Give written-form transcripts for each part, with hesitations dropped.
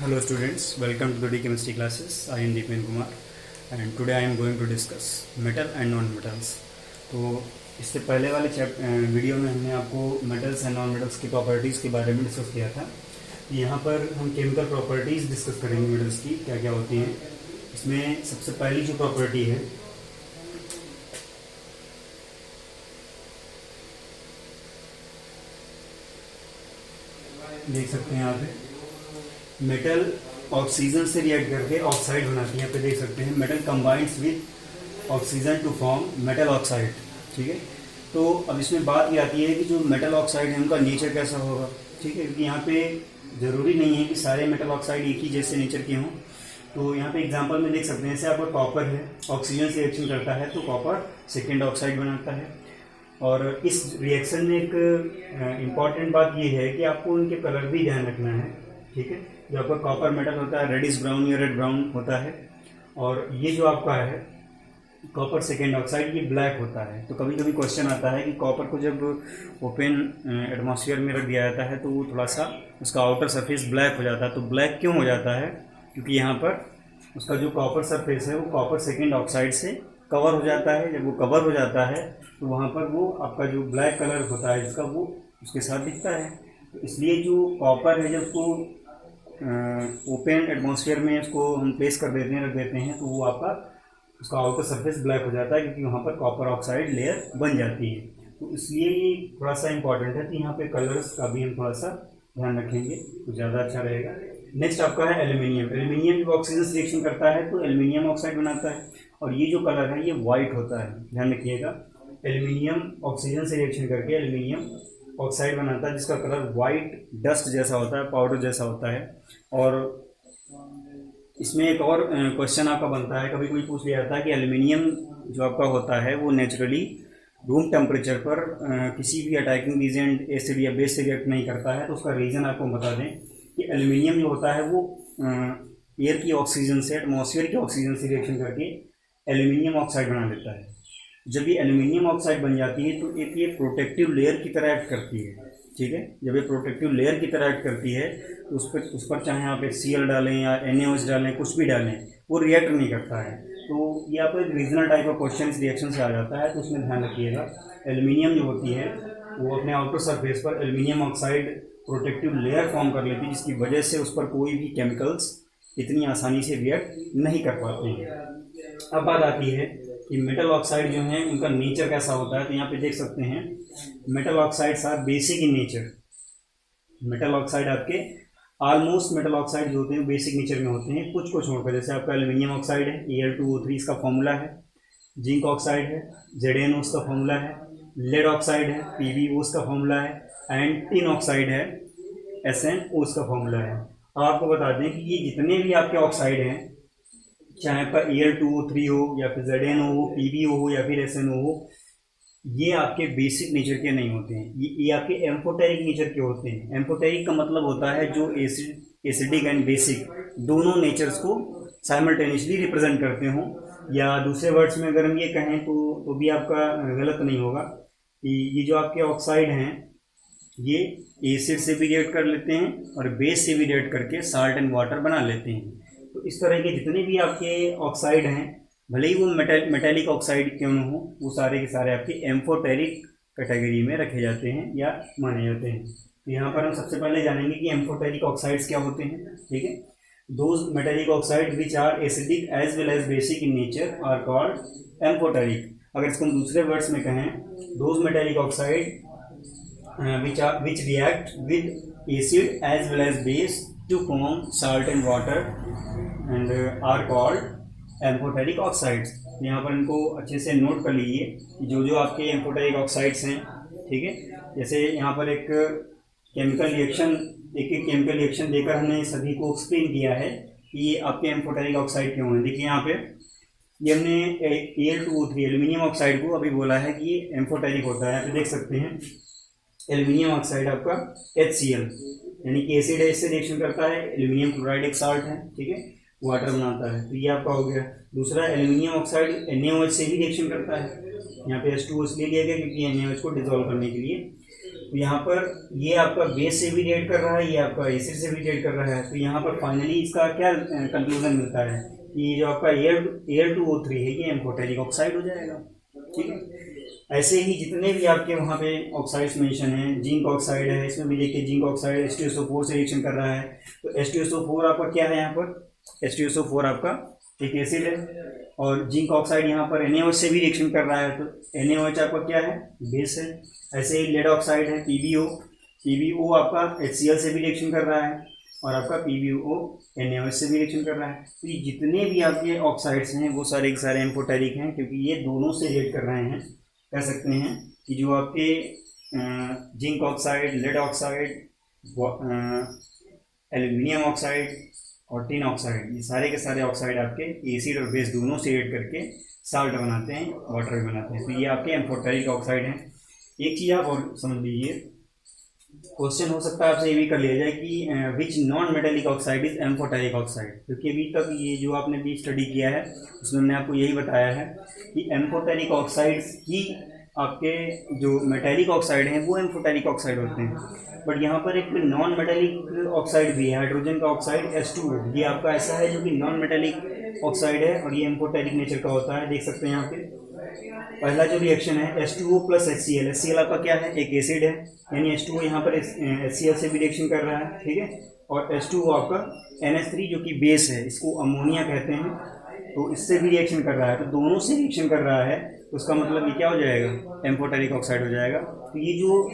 Hello students, welcome to the D chemistry classes. I am Deepen Kumar and today I am going to discuss metal and non-metals. तो इससे पहले वाले video में हमने आपको metals and non metals की properties के बारे में डिस्कस किया था। यहाँ पर हम केमिकल प्रॉपर्टीज़ डिस्कस करेंगे मेटल्स की क्या क्या होती हैं। इसमें सबसे पहली जो प्रॉपर्टी है देख सकते हैं यहाँ पे मेटल ऑक्सीजन से रिएक्ट करके ऑक्साइड बनाती है। यहाँ पे देख सकते हैं metal combines with oxygen to form metal oxide. ठीक है, तो अब इसमें बात ये आती है कि जो मेटल ऑक्साइड है उनका नेचर कैसा होगा। ठीक है, क्योंकि यहाँ पे ज़रूरी नहीं है कि सारे मेटल ऑक्साइड एक ही जैसे नेचर के हों। तो यहाँ पे एग्जांपल में देख सकते हैं, जैसे आपका कॉपर है, ऑक्सीजन से रिएक्शन करता है तो कॉपर सेकेंड ऑक्साइड बनाता है। और इस रिएक्शन में एक इम्पॉर्टेंट बात ये है कि आपको उनके कलर भी ध्यान रखना है। ठीक है, जो आपका कॉपर मेटल होता है रेडिश ब्राउन या रेड ब्राउन होता है, और ये जो आपका है कॉपर सेकेंड ऑक्साइड ये ब्लैक होता है। तो कभी कभी क्वेश्चन आता है कि कॉपर को जब ओपन एटमॉस्फेयर में रख दिया जाता है तो वो थोड़ा सा उसका आउटर सरफेस ब्लैक हो जाता है। तो ब्लैक क्यों हो जाता है? क्योंकि यहाँ पर उसका जो कॉपर सरफेस है वो कॉपर सेकेंड ऑक्साइड से कवर हो जाता है। जब वो कवर हो जाता है तो वहाँ पर वो आपका जो ब्लैक कलर होता है जिसका वो उसके साथ दिखता है। तो इसलिए जो कॉपर है जब उसको ओपन एटमॉस्फेयर में उसको हम प्लेस कर देते हैं, रख देते हैं, तो वो आपका उसका आउटर सरफेस ब्लैक हो जाता है क्योंकि वहाँ पर कॉपर ऑक्साइड लेयर बन जाती है। तो इसलिए ये थोड़ा सा इंपॉर्टेंट है कि यहाँ पे कलर्स का भी हम थोड़ा सा ध्यान रखेंगे तो ज़्यादा अच्छा रहेगा। नेक्स्ट आपका है एल्यूमिनियम। एल्यूमिनियम जब ऑक्सीजन से रिएक्शन करता है तो एल्यूमिनियम ऑक्साइड बनाता है, और ये जो कलर है ये वाइट होता है, ध्यान रखिएगा। एल्यूमिनियम ऑक्सीजन से रिएक्शन करके एल्यूमिनियम ऑक्साइड बनाता है जिसका कलर वाइट डस्ट जैसा होता है, पाउडर जैसा होता है। और इसमें एक और क्वेश्चन आपका बनता है, कभी कोई पूछ लिया जाता है कि एल्यूमिनियम जो आपका होता है वो नेचुरली रूम टेम्परेचर पर किसी भी अटैकिंग एजेंट एसिड या बेस से रिएक्ट नहीं करता है। तो उसका रीज़न आपको बता दें कि एल्यूमिनियम जो होता है वो एयर की ऑक्सीजन से, एटमॉस्फेयर की ऑक्सीजन से रिएक्शन करके एल्यूमिनियम ऑक्साइड बना लेता है। जब ये एल्यूमिनियम ऑक्साइड बन जाती है तो एक ये प्रोटेक्टिव लेयर की तरह एक्ट करती है। ठीक है, जब ये प्रोटेक्टिव लेयर की तरह एक्ट करती है तो उस पर चाहे आप HCl डालें या NaOH डालें, कुछ भी डालें, वो रिएक्ट नहीं करता है। तो ये आपको एक रीजनल टाइप ऑफ क्वेश्चन इस रिएक्शन से आ जाता है, तो उसमें ध्यान रखिएगा। एल्यूमिनियम जो होती है वो अपने आउटर सरफेस पर aluminium oxide protective layer form कर लेती है, जिसकी वजह से उस पर कोई भी केमिकल्स इतनी आसानी से रिएक्ट नहीं कर पाते हैं। अब बात आती है कि मेटल ऑक्साइड जो हैं उनका नेचर कैसा होता है। तो यहाँ पे देख सकते हैं metal oxides are basic in nature. Metal oxide आपके ऑलमोस्ट मेटल ऑक्साइड जो होते हैं बेसिक नेचर में होते हैं, कुछ को छोड़कर। जैसे आपका एल्यूमिनियम ऑक्साइड है Al2O3 इसका फॉर्मूला है, जिंक ऑक्साइड है ZnO उसका फॉर्मूला है, लेड ऑक्साइड है PbO उसका फॉर्मूला है, एंड टिन ऑक्साइड है SnO उसका फॉर्मूला है। अब आपको बता दें कि ये जितने भी आपके ऑक्साइड हैं, चाहे आपका Al2O3 हो या फिर ZnO हो, PbO हो या फिर SnO हो, ये आपके बेसिक नेचर के नहीं होते हैं। ये आपके एम्फोटेरिक नेचर के होते हैं। एम्फोटेरिक का मतलब होता है जो एसिडिक एंड बेसिक दोनों नेचर्स को साइमल्टेनियसली रिप्रेजेंट करते हों, या दूसरे वर्ड्स में अगर हम ये कहें तो भी आपका गलत नहीं होगा कि ये जो आपके ऑक्साइड हैं ये एसिड से भी रिएक्ट कर लेते हैं और बेस से भी रिएक्ट करके साल्ट एंड वाटर बना लेते हैं। तो इस तरह के जितने भी आपके ऑक्साइड हैं, भले ही वो मेटेलिक ऑक्साइड क्यों न हो, वो सारे के सारे आपके एम्फोटेरिक कैटेगरी में रखे जाते हैं या माने जाते हैं। तो यहाँ पर हम सबसे पहले जानेंगे कि एम्फोटेरिक ऑक्साइड्स क्या होते हैं। ठीक है, those metallic oxide which are acidic as well as basic in nature are called amphoteric. अगर इसको हम दूसरे वर्ड्स में कहें, those metallic oxide which react with acid as well as base to form salt and water and are called amphoteric oxides। यहाँ पर इनको अच्छे से नोट कर लीजिए कि जो जो आपके एम्फोटेरिक ऑक्साइड्स हैं। ठीक है, जैसे यहाँ पर एक केमिकल रिएक्शन देकर हमने सभी को एक्सप्लेन किया है कि ये आपके एम्फोटेरिक ऑक्साइड क्यों हैं। देखिए यहाँ पे ये हमने Al2O3 एल्यूमिनियम ऑक्साइड को अभी बोला है कि ये एम्फोटेरिक होता है। यहाँ पे देख सकते हैं एल्यूमिनियम ऑक्साइड आपका HCl यानी कि एसिड है, इससे रिएक्शन करता है। एल्यूमिनियम क्लोराइड एक साल्ट है, ठीक है, वाटर बनाता है, तो ये आपका हो गया। दूसरा एल्यूमिनियम ऑक्साइड NaOH से भी रिएक्शन करता है। यहाँ पे H2O इसलिए लिया गया क्योंकि NaOH को डिजोल्व करने के लिए तो यहाँ पर ये आपका बेस से भी रिएक्ट कर रहा है, ये आपका एसिड से भी रिएक्ट कर रहा है। तो यहाँ पर फाइनली इसका क्या कंक्लूजन मिलता है कि जो आपका Al2O3 है ये एम्फोटेरिक ऑक्साइड हो जाएगा। ठीक है, ऐसे ही जितने भी आपके वहाँ पे ऑक्साइड्स मेंशन हैं, जिंक ऑक्साइड है, इसमें भी देखिए जिंक ऑक्साइड H2SO4 से रिएक्शन कर रहा है। तो H2SO4 आपका क्या है, यहाँ पर H2SO4 आपका एक एसिड है, और जिंक ऑक्साइड यहाँ पर NaOH से भी रिएक्शन कर रहा है। तो NaOH आपका क्या है, बेस है। ऐसे ही लेड ऑक्साइड है PbO आपका HCl से भी रिएक्शन कर रहा है, और आपका PbO NaOH से भी रिएक्शन कर रहा है। तो ये जितने भी आपके ऑक्साइड्स हैं वो सारे के सारे एम्फोटेरिक हैं, क्योंकि ये दोनों से रिएक्ट कर रहे हैं। कह सकते हैं कि जो आपके zinc oxide, lead oxide, aluminium oxide और टिन ऑक्साइड, ये सारे के सारे ऑक्साइड आपके एसिड और बेस दोनों से रिएक्ट करके साल्ट बनाते हैं, वाटर भी बनाते हैं। तो ये आपके एम्फोटेरिक ऑक्साइड हैं। एक चीज़ आप और समझ लीजिए, क्वेश्चन हो सकता है आपसे ये भी कर लिया जाए कि which non metallic oxide is amphoteric oxide, क्योंकि अभी तक ये जो आपने भी स्टडी किया है उसमें मैंने आपको यही बताया है कि एम्फोटेरिक ऑक्साइड्स ही आपके जो मेटेलिक ऑक्साइड हैं वो एम्फोटेरिक ऑक्साइड होते हैं। बट यहाँ पर एक नॉन मेटेलिक ऑक्साइड भी है, हाइड्रोजन का ऑक्साइड H2O, ये आपका ऐसा है जो कि नॉन मेटेलिक ऑक्साइड है और ये एम्फोटेरिक नेचर का होता है। देख सकते हैं यहाँ पे पहला जो रिएक्शन है H2O प्लस HCl, HCl आपका क्या है, एक एसिड है, यानी H2O यहाँ पर HCl से भी रिएक्शन कर रहा है। ठीक है, और H2O आपका NH3 जो कि बेस है, इसको अमोनिया कहते हैं, तो इससे भी रिएक्शन कर रहा है। तो दोनों से रिएक्शन कर रहा है, तो उसका मतलब ये क्या हो जाएगा, एम्फोटेरिक ऑक्साइड हो जाएगा। तो ये जो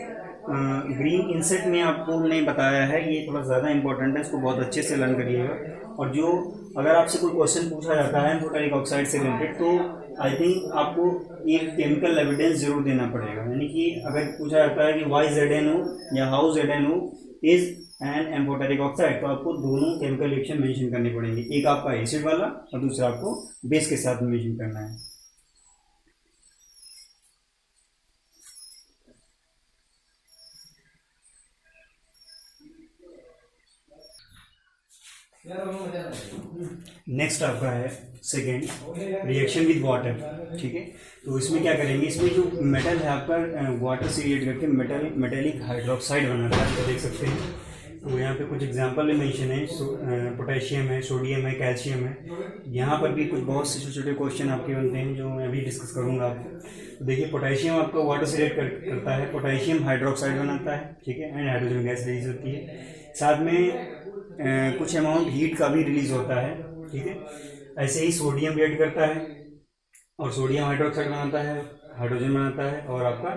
ग्रीन इंसेट में आपको हमने बताया है ये थोड़ा ज़्यादा इंपॉर्टेंट है, इसको बहुत अच्छे से लर्न करिएगा। और जो अगर आपसे कोई क्वेश्चन पूछा जाता है एम्फोटेरिक ऑक्साइड से रिलेटेड, तो आई थिंक आपको एक केमिकल एविडेंस जरूर देना पड़ेगा। यानी कि अगर पूछा जाता है कि वाई ZnO या how ZnO is an amphoteric oxide, तो आपको दोनों केमिकल रिएक्शन मेंशन करने पड़ेंगे, एक आपका एसिड वाला और दूसरा आपको बेस के साथ मेंशन करना है। नेक्स्ट आपका है सेकेंड, रिएक्शन विद वाटर। ठीक है, तो इसमें क्या करेंगे, इसमें जो मेटल है आपका वाटर से रिएक्ट करके मेटेलिक हाइड्रोक्साइड बनाता है। तो देख सकते हैं, तो यहाँ पे कुछ एग्जांपल में मेंशन है, पोटेशियम है, सोडियम है, कैल्शियम है। यहाँ पर भी कुछ बहुत से छोटे छोटे क्वेश्चन आपके बनते हैं जो मैं अभी डिस्कस करूँगा आपको। तो देखिए, पोटेशियम आपका वाटर से रिएक्ट करता है, पोटेशियम हाइड्रोक्साइड बनाता है। ठीक है, एंड हाइड्रोजन गैस रिलीज होती है, साथ में कुछ अमाउंट हीट का भी रिलीज होता है। ठीक है, ऐसे ही सोडियम रिएक्ट करता है और सोडियम हाइड्रोक्साइड बनाता है, हाइड्रोजन बनाता है, और आपका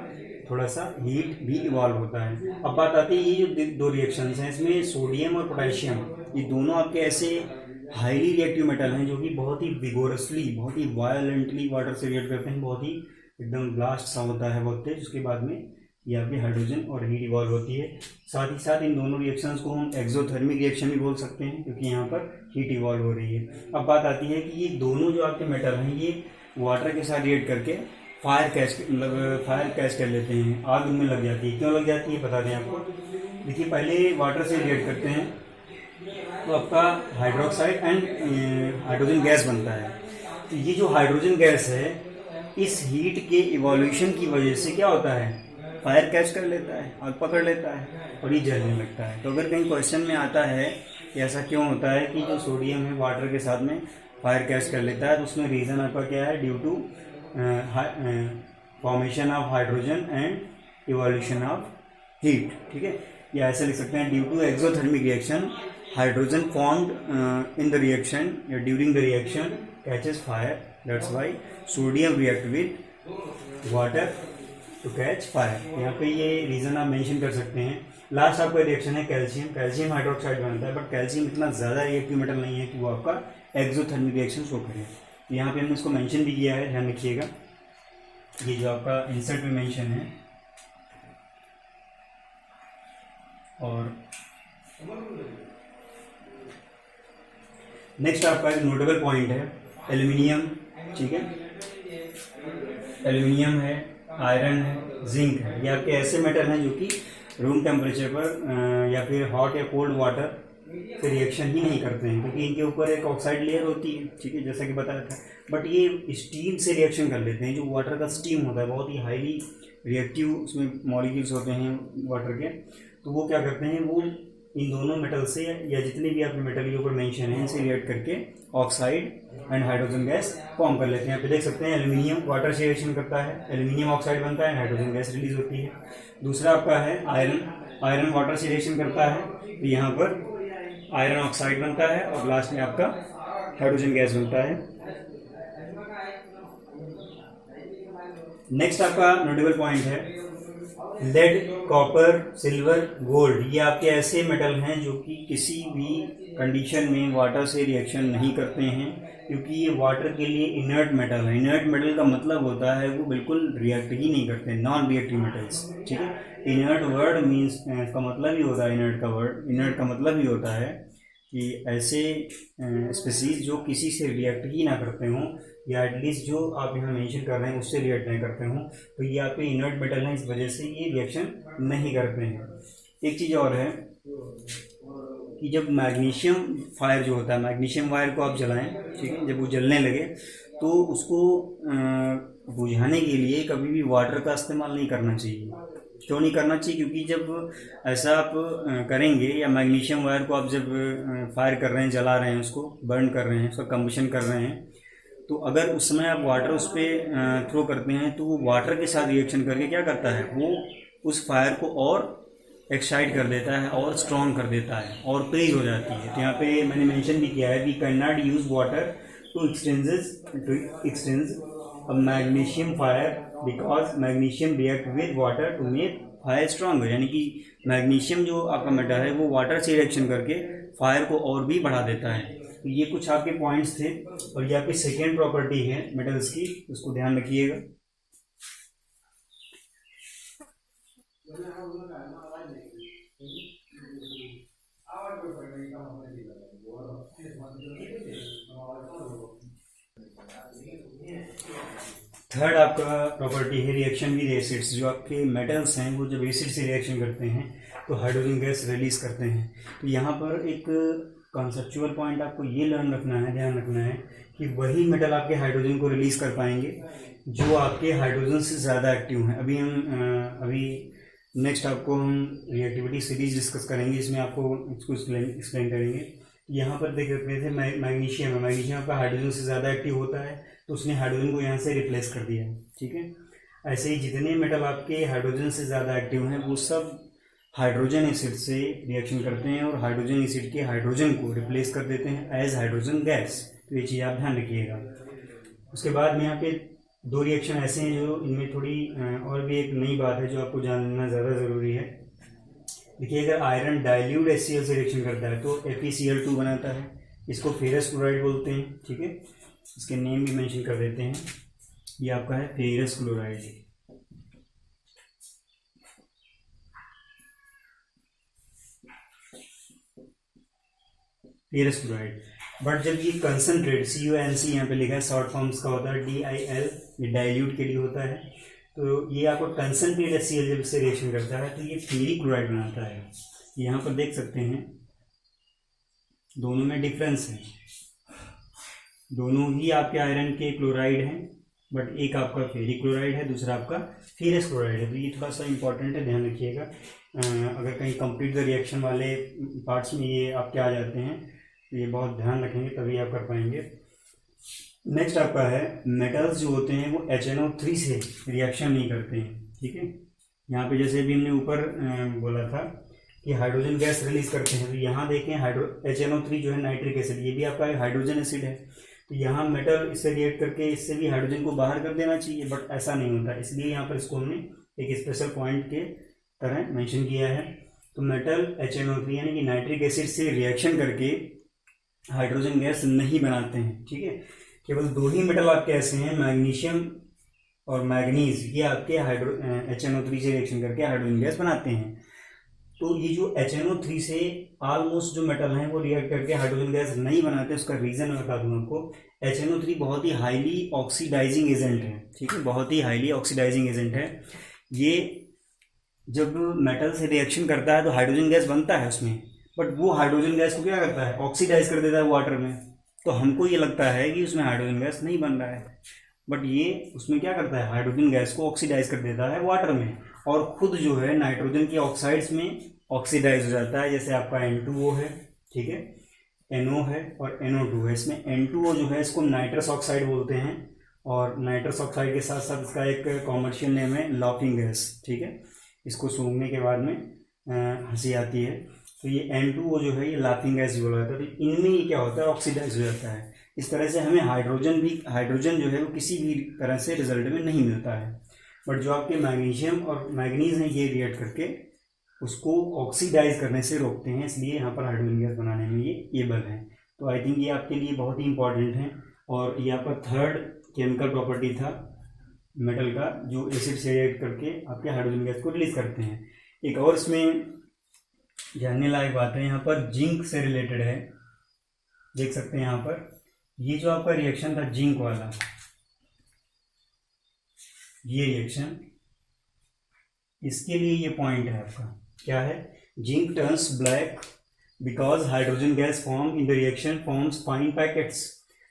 थोड़ा सा हीट भी इवॉल्व होता है। अब बात आती है ये जो दो रिएक्शंस हैं, इसमें सोडियम और पोटेशियम, ये दोनों आपके ऐसे हाईली रिएक्टिव मेटल हैं जो कि बहुत ही विगोरसली, बहुत ही वायलेंटली वाटर से रिएक्ट करते हैं, बहुत ही एकदम ब्लास्ट सा होता है बहुत तेज। उसके बाद में ये आपकी हाइड्रोजन और हीट इवॉल्व होती है। साथ ही साथ इन दोनों रिएक्शंस को हम एक्सोथर्मिक रिएक्शन भी बोल सकते हैं, क्योंकि यहाँ पर हीट इवॉल्व हो रही है। अब बात आती है कि ये दोनों जो आपके मेटल हैं ये वाटर के साथ रिएक्ट करके फायर कैच कर लेते हैं, आग उनमें लग जाती है। क्यों लग जाती है बता दें आपको। देखिए, पहले वाटर से रिएक्ट करते हैं तो आपका हाइड्रोक्साइड एंड हाइड्रोजन गैस बनता है। तो ये जो हाइड्रोजन गैस है, इस हीट के इवोल्यूशन की वजह से क्या होता है, फायर कैच कर लेता है, आग पकड़ लेता है और ये जलने लगता है। तो अगर कहीं क्वेश्चन में आता है कि ऐसा क्यों होता है कि जो सोडियम है वाटर के साथ में फायर कैच कर लेता है, तो उसमें रीज़न आपका क्या है, due to formation of hydrogen and evolution of heat. ठीक है, या ऐसे लिख सकते हैं, due to exothermic reaction hydrogen formed in the reaction या during the reaction catches fire, that's why sodium react with water to catch fire. यहाँ पे ये रीज़न आप मेंशन कर सकते हैं। लास्ट आपका रिएक्शन है कैल्शियम हाइड्रोक्साइड बनता है, बट कैल्शियम इतना ज़्यादा रिएक्टिव मेटल नहीं है कि वो आपका एक्सोथर्मिक रिएक्शन शो करे। तो यहाँ पे हमने इसको मेंशन भी किया है, ध्यान रखिएगा। ये जो आपका इंसर्ट में मेंशन है, और नेक्स्ट आपका एक नोटेबल पॉइंट है एल्यूमिनियम। ठीक है, एल्यूमिनियम है, आयरन है, जिंक है, ये आपके ऐसे मेटल हैं जो कि रूम टेम्परेचर पर या फिर हॉट या कोल्ड वाटर से रिएक्शन ही नहीं करते हैं, क्योंकि इनके ऊपर एक ऑक्साइड लेयर होती है। ठीक है, जैसा कि बताया था, बट ये स्टीम से रिएक्शन कर लेते हैं। जो वाटर का स्टीम होता है बहुत ही हाईली रिएक्टिव उसमें मॉलिक्यूल्स होते हैं वाटर के, तो वो क्या करते हैं, वो इन दोनों मेटल से या जितने भी आपके मेटल के ऊपर मेंशन है इनसे रिएक्ट करके oxide and hydrogen gas form कर लेते हैं। यहाँ पे देख सकते हैं एल्यूमिनियम वाटर से रिएक्शन करता है, एल्यूमिनियम ऑक्साइड बनता है, हाइड्रोजन गैस रिलीज होती है। दूसरा आपका है आयरन, आयरन वाटर से रिएक्शन करता है, तो यहाँ पर आयरन ऑक्साइड बनता है और लास्ट में आपका हाइड्रोजन गैस बनता है। नेक्स्ट आपका नोटेबल पॉइंट है लेड, कॉपर, सिल्वर, गोल्ड। ये आपके ऐसे मेटल हैं जो कि किसी भी कंडीशन में वाटर से रिएक्शन नहीं करते हैं, क्योंकि ये वाटर के लिए इनर्ट मेटल है। इनर्ट मेटल का मतलब होता है वो बिल्कुल रिएक्ट ही नहीं करते, नॉन रिएक्टिव मेटल्स, ठीक है। इनर्ट वर्ड मीन्स का मतलब ही होता है, इनर्ट का वर्ड, इनर्ट का मतलब ही होता है कि ऐसे स्पीसीज जो किसी से रिएक्ट ही ना करते हों, या एटलीस्ट जो आप यहाँ मेंशन कर रहे हैं उससे रिएक्ट नहीं करते हों, तो ये आपके इनर्ट मेटल हैं, इस वजह से ये रिएक्शन नहीं करते हैं। एक चीज़ और है कि जब मैग्नीशियम फायर जो होता है, मैग्नीशियम वायर को आप जलाएं, ठीक है, जब वो जलने लगे तो उसको बुझाने के लिए कभी भी वाटर का इस्तेमाल नहीं करना चाहिए। क्यों नहीं करना चाहिए? क्योंकि जब ऐसा आप करेंगे, या मैग्नीशियम वायर को आप जब फायर कर रहे हैं, जला रहे हैं, उसको बर्न कर रहे हैं, उसका कम्बशन कर रहे हैं, तो अगर उस समय आप वाटर उस पर थ्रो करते हैं तो वो वाटर के साथ रिएक्शन करके क्या करता है, वो उस फायर को और एक्साइट कर देता है और स्ट्रॉन्ग कर देता है और तेज हो जाती है। तो यहाँ पे मैंने मेंशन भी किया है कि can not use water to extinguish a magnesium fire because magnesium react with water to make fire stronger. यानी कि मैग्नीशियम जो आपका मेटल है वो वाटर से रिएक्शन करके फायर को और भी बढ़ा देता है। तो ये कुछ आपके पॉइंट्स थे, और ये आपकी सेकेंड प्रॉपर्टी है मेटल्स की, उसको ध्यान रखिएगा। थर्ड आपका प्रॉपर्टी है रिएक्शन विद एसिड्स। जो आपके मेटल्स हैं वो जब एसिड से रिएक्शन करते हैं तो हाइड्रोजन गैस रिलीज करते हैं। तो यहाँ पर एक कॉन्सेप्चुअल पॉइंट आपको ये लर्न रखना है, ध्यान रखना है कि वही मेटल आपके हाइड्रोजन को रिलीज कर पाएंगे जो आपके हाइड्रोजन से ज़्यादा एक्टिव हैं। अभी नेक्स्ट आपको हम रिएक्टिविटी सीरीज डिस्कस करेंगे, इसमें आपको इसको एक्सप्लेन करेंगे। यहाँ पर देख रहे थे मैग्नीशियम है, मैग्नीशियम आपका हाइड्रोजन से ज़्यादा एक्टिव होता है, तो उसने हाइड्रोजन को यहाँ से रिप्लेस कर दिया, ठीक है। ऐसे ही जितने मेटल आपके हाइड्रोजन से ज़्यादा एक्टिव हैं वो सब हाइड्रोजन एसिड से रिएक्शन करते हैं और हाइड्रोजन एसिड के हाइड्रोजन को रिप्लेस कर देते हैं एज हाइड्रोजन गैस। तो ये चीज़ आप ध्यान रखिएगा। उसके बाद में यहाँ पे दो रिएक्शन ऐसे हैं जो इनमें थोड़ी और भी एक नई बात है जो आपको जानना ज़्यादा ज़रूरी है। देखिए, अगर आयरन डाइल्यूट HCl से रिएक्शन करता है तो FeCl2 बनाता है, इसको फेरस क्लोराइड बोलते हैं, ठीक है। इसके नेम भी मेंशन कर देते हैं, ये आपका है ferrous chloride. Ferrous chloride. But जब ये कंसनट्रेट CuNC यहाँ पे लिखा है, शॉर्ट फॉर्म्स का होता है DIL, ये डाइल्यूट के लिए होता है। तो ये आपको कंसनट्रेट HCl जब इससे रिएक्शन करता है तो ये फेरिक क्लोराइड बनाता है। यहाँ पर देख सकते हैं दोनों में डिफरेंस है, दोनों ही आपके आयरन के क्लोराइड हैं, बट एक आपका फेरिक क्लोराइड है, दूसरा आपका फेरस क्लोराइड है। तो ये थोड़ा सा इंपॉर्टेंट है, ध्यान रखिएगा। अगर कहीं कंप्लीट द रिएक्शन वाले पार्ट्स में ये आपके आ जाते हैं तो ये बहुत ध्यान रखेंगे, तभी आप कर पाएंगे। नेक्स्ट आपका है मेटल्स जो होते हैं वो HNO3 से रिएक्शन नहीं करते हैं, ठीक है। यहाँ पे जैसे भी हमने ऊपर बोला था कि हाइड्रोजन गैस रिलीज करते हैं, तो यहाँ देखें HNO3 जो है नाइट्रिक एसिड, ये भी आपका हाइड्रोजन एसिड है। तो यहाँ मेटल इससे रिएक्ट करके इससे भी हाइड्रोजन को बाहर कर देना चाहिए, बट ऐसा नहीं होता, इसलिए यहाँ पर इसको हमने एक स्पेशल पॉइंट के तरह मेंशन किया है। तो मेटल HNO3 यानी कि नाइट्रिक एसिड से रिएक्शन करके हाइड्रोजन गैस नहीं बनाते हैं, ठीक है। केवल दो ही मेटल आपके ऐसे हैं, मैग्नीशियम और मैग्नीज, ये आपके HNO3 से रिएक्शन करके हाइड्रोजन गैस बनाते हैं। तो ये जो HNO3 से ऑलमोस्ट जो मेटल हैं वो रिएक्ट करके हाइड्रोजन गैस नहीं बनाते, उसका रीज़न मैं बता दूँ आपको। HNO3 बहुत ही हाईली ऑक्सीडाइजिंग एजेंट है, ठीक है, बहुत ही हाईली ऑक्सीडाइजिंग एजेंट है। ये जब मेटल से रिएक्शन करता है तो हाइड्रोजन गैस बनता है उसमें, बट वो हाइड्रोजन गैस को क्या करता है, ऑक्सीडाइज कर देता है वाटर में। तो हमको ये लगता है कि उसमें हाइड्रोजन गैस नहीं बन रहा है, बट ये उसमें क्या करता है, हाइड्रोजन गैस को ऑक्सीडाइज कर देता है वाटर में, और खुद जो है नाइट्रोजन के ऑक्साइड्स में ऑक्सीडाइज हो जाता है। जैसे आपका N2O है, ठीक है, NO है और NO2 है। इसमें N2O जो है इसको नाइट्रस ऑक्साइड बोलते हैं, और नाइट्रस ऑक्साइड के साथ साथ इसका एक कॉमर्शियल नेम है लाफिंग गैस, ठीक है। इसको सूंघने के बाद में हंसी आती है, तो ये N2O जो है ये लाफिंग गैस बोला जाता है। तो इनमें ये क्या होता है, ऑक्सीडाइज हो जाता है। इस तरह से हमें हाइड्रोजन जो है वो किसी भी तरह से रिजल्ट में नहीं मिलता है। बट जो आपके मैग्नीशियम और मैग्नीज हैं ये रिएक्ट करके उसको ऑक्सीडाइज करने से रोकते हैं, इसलिए यहाँ पर हाइड्रोजन गैस बनाने में ये एबल है। तो आई थिंक ये आपके लिए बहुत ही इंपॉर्टेंट है। और यहाँ पर थर्ड केमिकल प्रॉपर्टी था मेटल का, जो एसिड से रिएक्ट करके आपके हाइड्रोजन गैस को रिलीज करते हैं। एक और इसमें जानने लायक बात है, यहाँ पर जिंक से रिलेटेड है। देख सकते हैं यहाँ पर ये जो आपका रिएक्शन था जिंक वाला, ये रिएक्शन, इसके लिए ये पॉइंट है आपका, क्या है, zinc turns black because hydrogen gas form in the reaction forms fine packets.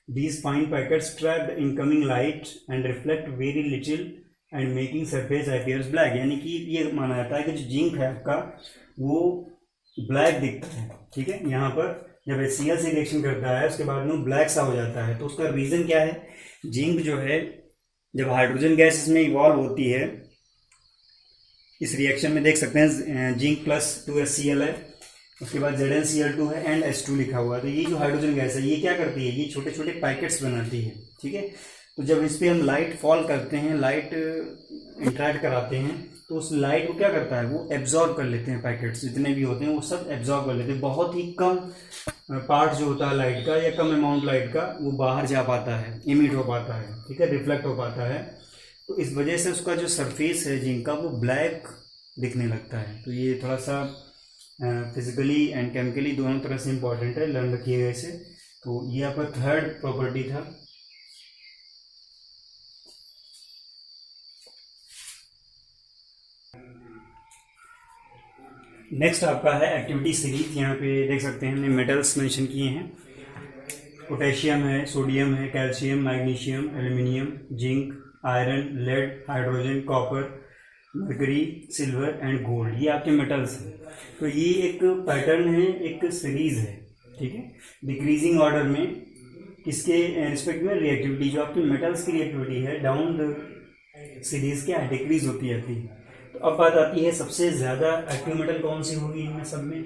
These fine packets trap the incoming light and reflect very little and making surface appears black। यानी कि ये माना जाता है कि जो जिंक है आपका वो ब्लैक दिखता है, ठीक है। यहाँ पर जब HCl से रिएक्शन करता है उसके बाद में ब्लैक सा हो जाता है, तो उसका रीज़न क्या है, जिंक जो है जब हाइड्रोजन गैस इसमें इवॉल्व होती है, इस रिएक्शन में देख सकते हैं जिंक प्लस 2HCl है, उसके बाद ZnCl2 है एंड H2 लिखा हुआ है। तो ये जो हाइड्रोजन गैस है ये क्या करती है, ये छोटे छोटे पैकेट्स बनाती है, ठीक है। तो जब इस पर हम लाइट फॉल करते हैं, लाइट इंटरेक्ट कराते हैं, तो उस लाइट को क्या करता है, वो एब्जॉर्ब कर लेते हैं, पैकेट्स जितने भी होते हैं वो सब एब्जॉर्ब कर लेते हैं। बहुत ही कम पार्ट जो होता है लाइट का या कम अमाउंट लाइट का वो बाहर जा पाता है, इमिट हो पाता है, ठीक है, रिफ्लेक्ट हो पाता है। तो इस वजह से उसका जो सरफेस है जिंक का वो ब्लैक दिखने लगता है। तो ये थोड़ा सा फिजिकली एंड केमिकली दोनों तरह से इम्पॉर्टेंट है, लर्न रखिएगा इसे। तो ये आपका थर्ड प्रॉपर्टी था। नेक्स्ट आपका है एक्टिविटी सीरीज। यहाँ पे देख सकते हैं हमने मेटल्स मेंशन किए हैं, पोटेशियम है, सोडियम है, calcium, magnesium, aluminium, zinc, iron, lead, hydrogen, copper, mercury, silver and gold, ये आपके मेटल्स हैं। तो ये एक पैटर्न है, एक सीरीज है, ठीक है, डिक्रीजिंग ऑर्डर में किसके रिस्पेक्ट में, रिएक्टिविटी, जो आपकी मेटल्स की रिएक्टिविटी है डाउन द सीरीज क्या है, डिक्रीज होती जाती है। तो अब बात आती है सबसे ज़्यादा एक्टिव मेटल कौन सी होगी इनमें सब में,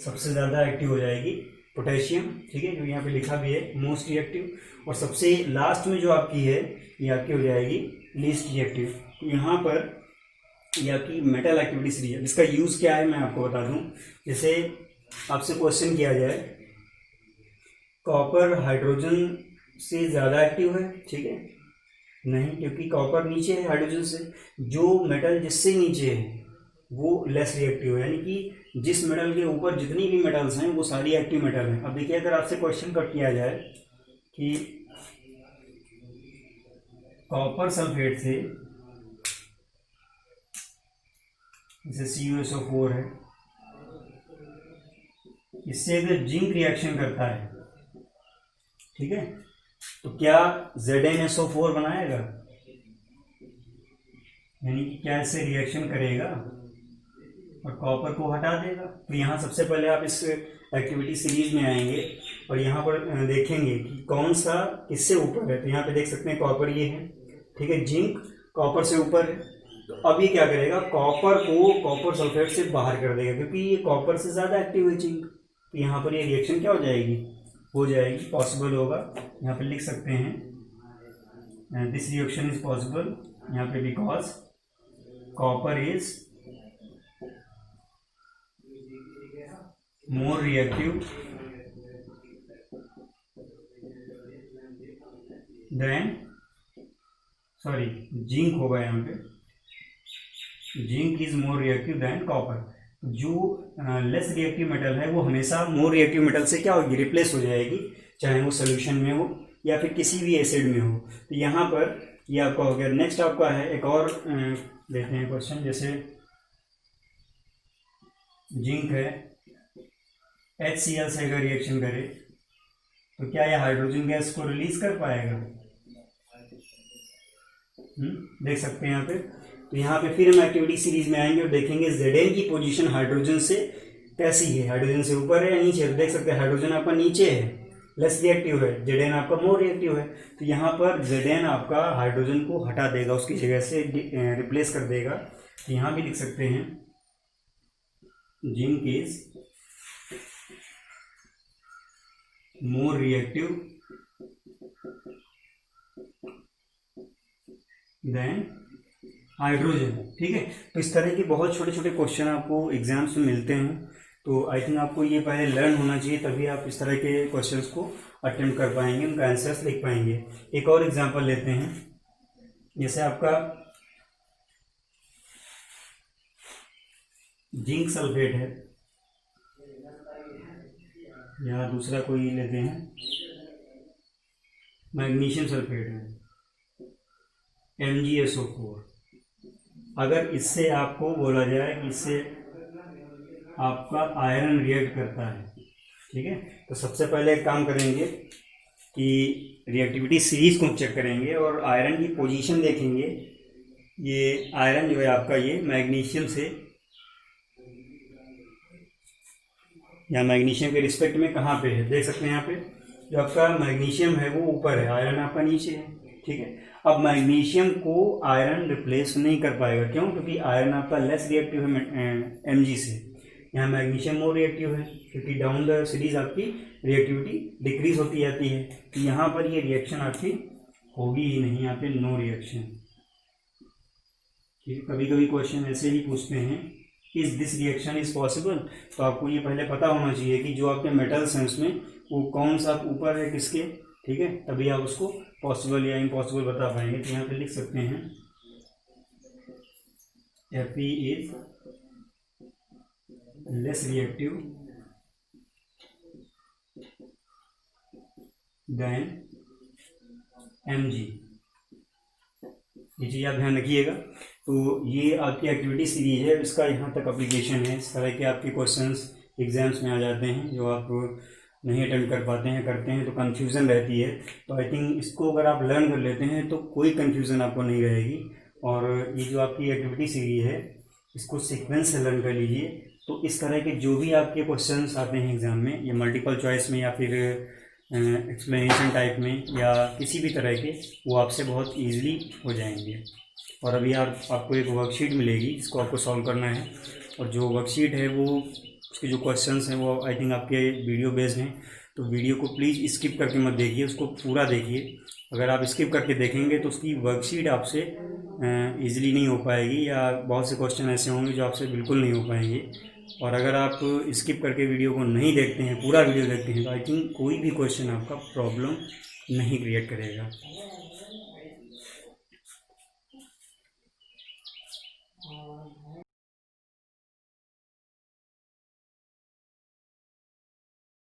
सबसे ज़्यादा एक्टिव हो जाएगी पोटेशियम, ठीक है, जो यहाँ पे लिखा भी है मोस्ट रिएक्टिव। और सबसे लास्ट में जो आपकी है ये आपकी हो जाएगी लीस्ट रिएक्टिव। तो यहाँ पर ये आपकी मेटल एक्टिविटी सीरीज है, जिसका यूज़ क्या है मैं आपको बता दूं। जैसे आपसे क्वेश्चन किया जाए, कॉपर हाइड्रोजन से ज़्यादा एक्टिव है, ठीक है, नहीं, क्योंकि कॉपर नीचे है हाइड्रोजन से। जो मेटल जिससे नीचे है वो लेस रिएक्टिव है, यानी कि जिस मेटल के ऊपर जितनी भी मेटल्स हैं वो सारी एक्टिव मेटल हैं। अब देखिए अगर आपसे क्वेश्चन कट किया जाए कि कॉपर सल्फेट से, जैसे CuSO4 है, इससे अगर जिंक रिएक्शन करता है, ठीक है, तो क्या ZnSO4 बनाएगा, यानी कि क्या इससे रिएक्शन करेगा और कॉपर को हटा देगा। तो यहाँ सबसे पहले आप इस एक्टिविटी सीरीज में आएंगे और यहाँ पर देखेंगे कि कौन सा किससे ऊपर है। तो यहाँ पे देख सकते हैं कॉपर ये है, ठीक है, जिंक कॉपर से ऊपर है। तो अब ये क्या करेगा, कॉपर को कॉपर सल्फेट से बाहर कर देगा, क्योंकि ये कॉपर से ज़्यादा एक्टिव है जिंक। तो यहाँ पर ये रिएक्शन क्या हो जाएगी, हो जाएगी, पॉसिबल होगा। यहाँ पे लिख सकते हैं दिस रिएक्शन इज पॉसिबल, यहाँ पे because copper is more reactive than, sorry zinc होगा यहाँ पे, zinc is more reactive than copper. जो लेस रिएक्टिव मेटल है वो हमेशा मोर रिएक्टिव मेटल से क्या होगी, रिप्लेस हो जाएगी, चाहे वो सोल्यूशन में हो या फिर किसी भी एसिड में हो। तो यहाँ पर ये आपका हो गया। नेक्स्ट आपका है एक और देखते हैं क्वेश्चन, जैसे जिंक है, HCl से अगर रिएक्शन करे तो क्या यह हाइड्रोजन गैस को रिलीज कर पाएगा, देख सकते हैं यहाँ पे। तो यहाँ पे फिर हम एक्टिविटी सीरीज में आएंगे और देखेंगे Zn की पोजीशन हाइड्रोजन से कैसी है, हाइड्रोजन से ऊपर है या नीचे है। तो देख सकते हैं हाइड्रोजन आपका नीचे है, लेस रिएक्टिव है, Zn आपका मोर रिएक्टिव है। तो यहाँ पर Zn आपका हाइड्रोजन को हटा देगा, उसकी जगह से रिप्लेस कर देगा। तो यहाँ भी लिख सकते हैं zinc is more reactive than hydrogen. ठीक है, तो इस तरह के बहुत छोटे छोटे क्वेश्चन आपको एग्जाम्स में मिलते हैं। तो आई थिंक आपको ये पहले लर्न होना चाहिए, तभी आप इस तरह के क्वेश्चंस को अटेम्प्ट कर पाएंगे, उनका आंसर्स लिख पाएंगे। एक और एग्जांपल लेते हैं, जैसे आपका जिंक सल्फेट है, या दूसरा कोई लेते हैं मैग्नीशियम सल्फेट है, MgSO4। अगर इससे आपको बोला जाए कि इससे आपका आयरन रिएक्ट करता है, ठीक है, तो सबसे पहले एक काम करेंगे कि रिएक्टिविटी सीरीज को चेक करेंगे और आयरन की पोजीशन देखेंगे। ये आयरन जो है आपका ये मैग्नीशियम से या मैग्नीशियम के रिस्पेक्ट में कहाँ पे है, देख सकते हैं यहाँ पे जो आपका मैग्नीशियम है वो ऊपर है, आयरन आपका नीचे है। ठीक है, अब मैग्नीशियम को आयरन रिप्लेस नहीं कर पाएगा, क्यों? क्योंकि आयरन आपका लेस रिएक्टिव है Mg से, यहाँ मैग्नीशियम मोर रिएक्टिव है, क्योंकि डाउन द सीरीज आपकी रिएक्टिविटी डिक्रीज होती जाती है। तो यहाँ पर ये रिएक्शन आपकी होगी ही नहीं, यहाँ पे नो रिएक्शन। ठीक है, कभी कभी क्वेश्चन ऐसे ही पूछते हैं is this reaction is possible, तो आपको ये पहले पता होना चाहिए कि जो आपके मेटल्स हैं उसमें वो कौन सा ऊपर है किसके। ठीक है, तभी आप उसको पॉसिबल या इम्पॉसिबल बता पाएंगे। तो यहाँ पे लिख सकते हैं Fe is less reactive than Mg। ये चीज़ आप ध्यान रखिएगा। तो ये आपकी एक्टिविटी सीरीज है, इसका यहाँ तक एप्लीकेशन है। इस तरह के आपके क्वेश्चंस एग्जाम्स में आ जाते हैं जो आप नहीं अटेम्प्ट कर पाते हैं, करते हैं तो कन्फ्यूज़न रहती है। तो आई थिंक इसको अगर आप लर्न कर लेते हैं तो कोई कन्फ्यूज़न आपको नहीं रहेगी। और ये जो आपकी एक्टिविटी सीरीज है इसको सीक्वेंस से लर्न कर लीजिए, तो इस तरह के जो भी आपके क्वेश्चंस आते हैं एग्ज़ाम में, या मल्टीपल चॉइस में या फिर एक्सप्लेनेशन टाइप में या किसी भी तरह के, वो आपसे बहुत ईजिली हो जाएंगे। और अभी आपको एक वर्कशीट मिलेगी जिसको आपको सॉल्व करना है, और जो वर्कशीट है वो उसके जो क्वेश्चंस हैं वो आई थिंक आपके वीडियो बेस्ड हैं। तो वीडियो को प्लीज़ स्किप करके मत देखिए, उसको पूरा देखिए। अगर आप स्किप करके देखेंगे तो उसकी वर्कशीट आपसे ईजिली नहीं हो पाएगी, या बहुत से क्वेश्चन ऐसे होंगे जो आपसे बिल्कुल नहीं हो पाएंगे। और अगर आप स्किप करके वीडियो को नहीं देखते हैं, पूरा वीडियो देखते हैं, तो आई थिंक कोई भी क्वेश्चन आपका प्रॉब्लम नहीं क्रिएट करेगा।